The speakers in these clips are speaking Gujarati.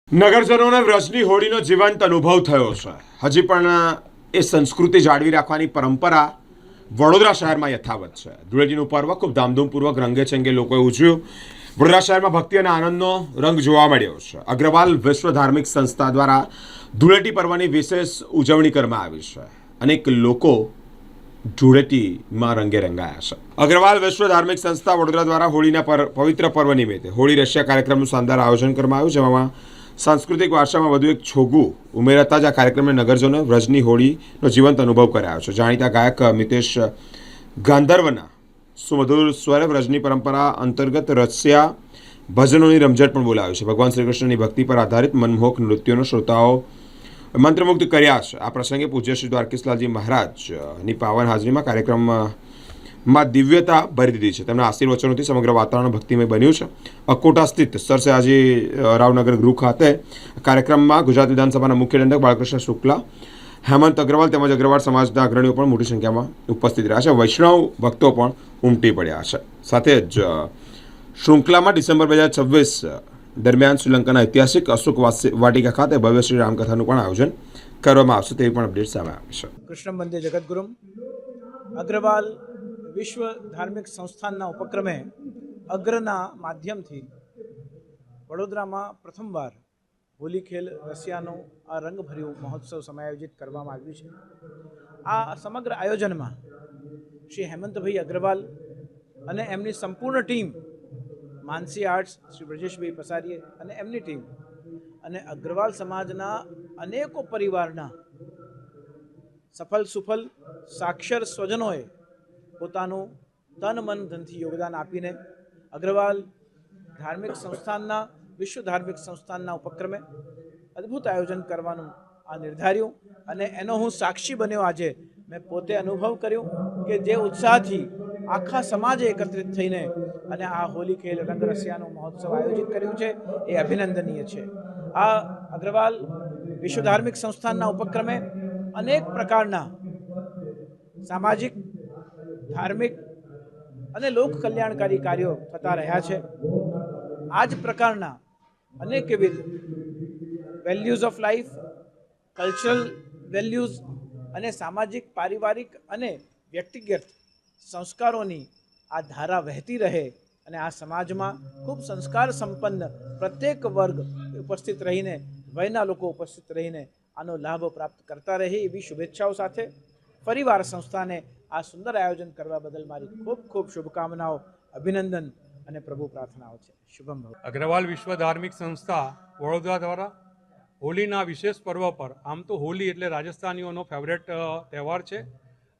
નગરજનોને વ્રજની હોળીનો જીવંત અનુભવ થયો છે। હજી પણ એ સંસ્કૃતિ જાળવી રાખવાની પરંપરા વડોદરા શહેરમાં યથાવત છે। ધૂળેટીનું પર્વ ખૂબ ધામધૂમપૂર્વક રંગેચંગે લોકોએ ઉજવ્યું। વડોદરા શહેરમાં ભક્તિ અને આનંદનો રંગ જોવા મળ્યો છે। અગ્રવાલ વિશ્વ ધાર્મિક સંસ્થા દ્વારા ધૂળેટી પર્વની વિશેષ ઉજવણી કરવામાં આવી છે। અનેક લોકો ધૂળેટીમાં રંગે રંગાયા છે। અગ્રવાલ વિશ્વ ધાર્મિક સંસ્થા વડોદરા દ્વારા હોળીના પવિત્ર પર્વ નિમિત્તે હોળી રશિયા કાર્યક્રમનું શાનદાર આયોજન કરવામાં આવ્યું, જેમાં સાંસ્કૃતિક વારસામાં વધુ એક છોગું ઉમેરાતા જ આ કાર્યક્રમને નગરજનોએ વ્રજની હોળીનો જીવંત અનુભવ કરાયો છે। જાણીતા ગાયક મિતેશ ગાંધર્વના સુમધુર સ્વરે વ્રજની પરંપરા અંતર્ગત રસિયા ભજનોની રમઝટ પણ બોલાવી છે। ભગવાન શ્રી કૃષ્ણની ભક્તિ પર આધારિત મનમોહક નૃત્યોનો શ્રોતાઓ મંત્રમુગ્ધ કર્યા છે। આ પ્રસંગે પૂજ્ય શ્રી દ્વારકેશલાલજી મહારાજની પાવન હાજરીમાં કાર્યક્રમમાં દિવ્યતા ભરી દીધી છે। તેમના આશીર્વચનોથી સમગ્ર વાતાવરણ ભક્તિમય બન્યું છે। અકોટા સ્થિત સર સયાજી રાવનગર ગૃહ ખાતે કાર્યક્રમમાં ગુજરાત વિધાનસભાના મુખ્ય દંડક બાળકૃષ્ણ શુક્લા, હેમંત અગ્રવાલ તેમજ અગ્રવાલ સમાજના અગ્રણીઓ પણ મોટી સંખ્યામાં ઉપસ્થિત રહ્યા છે। વૈષ્ણવ ભક્તો પણ ઉમટી પડ્યા છે। સાથે જ શૃંખલામાં ડિસેમ્બર 2026 દરમિયાન શ્રીલંકાના ઐતિહાસિક અશોક વાટિકા ખાતે ભવ્ય શ્રી રામકથાનું પણ આયોજન કરવામાં આવશે તેવી પણ અપડેટ સામે આવી છે। કૃષ્ણ વંદે જગદગુરુમ અગ્રવાલ વિશ્વ ધાર્મિક સંસ્થાનના ઉપક્રમે અગ્રના માધ્યમથી વડોદરામાં પ્રથમવાર હોલી ખેલ રસિયાનો આ રંગભર્યું મહોત્સવ સમાયોજિત કરવામાં આવ્યું છે। આ સમગ્ર આયોજનમાં શ્રી હેમંતભાઈ અગ્રવાલ અને એમની સંપૂર્ણ ટીમ, માનસી આર્ટ્સ શ્રી બ્રજેશભાઈ પસારીએ અને એમની ટીમ અને અગ્રવાલ સમાજના અનેકો પરિવારના સફળ સુફળ સાક્ષર સ્વજનોએ પોતાનું તન મન ધનથી યોગદાન આપીને અગ્રવાલ ધાર્મિક સંસ્થાનના વિશ્વ ધાર્મિક સંસ્થાનના ઉપક્રમે અદ્ભુત આયોજન કરવાનું આ નિર્ધાર્યું અને એનો હું સાક્ષી બન્યો। આજે મેં પોતે અનુભવ કર્યો કે જે ઉત્સાહથી આખા સમાજે એકત્રિત થઈને અને આ હોલી ખેલ રંગ રસિયાનો મહોત્સવ આયોજિત કર્યું છે એ અભિનંદનીય છે। આ અગ્રવાલ વિશ્વ ધાર્મિક સંસ્થાનના ઉપક્રમે અનેક પ્રકારના સામાજિક, ધાર્મિક અને લોક કલ્યાણકારી કાર્યો થતા રહ્યા છે। આ જ પ્રકારના અનેકવિધ values of life, cultural values અને સામાજિક, પારિવારિક અને વ્યક્તિગત સંસ્કારોની આ ધારા વહેતી રહે અને આ સમાજમાં ખૂબ સંસ્કાર સંપન્ન પ્રત્યેક વર્ગ ઉપસ્થિત રહીને, વયના લોકો ઉપસ્થિત રહીને આનો લાભ પ્રાપ્ત કરતા રહે એવી શુભેચ્છાઓ સાથે ફરીવાર સંસ્થાને આ સુંદર આયોજન કરવા બદલ મારી ખૂબ ખૂબ શુભકામનાઓ, અભિનંદન અને પ્રભુ પ્રાર્થનાઓ છે। શુભમ ભવ। અગ્રવાલ વિશ્વ ધાર્મિક સંસ્થા વડોદરા દ્વારા હોલીના વિશેષ પર્વ પર, આમ તો હોલી એટલે રાજસ્થાનીઓનો ફેવરેટ તહેવાર છે,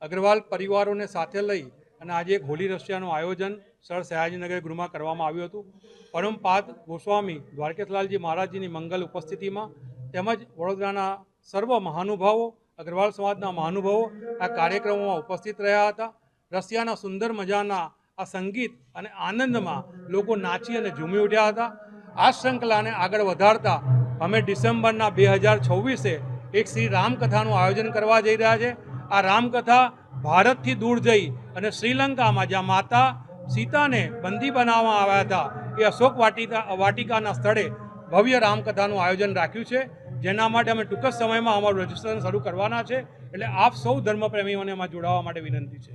અગ્રવાલ પરિવારોને સાથે લઈ અને આજે એક હોલી રશિયાનું આયોજન સર સયાજીનગર ગૃહમાં કરવામાં આવ્યું હતું। પરમપાદ ગોસ્વામી દ્વારકેશલાલજી મહારાજજીની મંગલ ઉપસ્થિતિમાં તેમજ વડોદરાના સર્વ મહાનુભાવો, અગ્રવાલ સમાજના મહાનુભાવો આ કાર્યક્રમોમાં ઉપસ્થિત રહ્યા હતા। રશિયાના સુંદર મજાના આ સંગીત અને આનંદમાં લોકો નાચી અને ઝૂમી ઉઠ્યા હતા। આ શૃંખલાને આગળ વધારતા અમે ડિસેમ્બરના 2026 એક શ્રી રામકથાનું આયોજન કરવા જઈ રહ્યા છે। આ રામકથા ભારતથી દૂર જઈ અને શ્રીલંકામાં જ્યાં માતા સીતાને બંદી બનાવવામાં આવ્યા હતા એ અશોક વાટિકાના સ્થળે ભવ્ય રામકથાનું આયોજન રાખ્યું છે, જેના માટે અમે ટૂંક જ સમયમાં અમારું રજિસ્ટ્રેશન શરૂ કરવાના છે। એટલે આપ સૌ ધર્મપ્રેમીઓને એમાં જોડાવા માટે વિનંતી છે।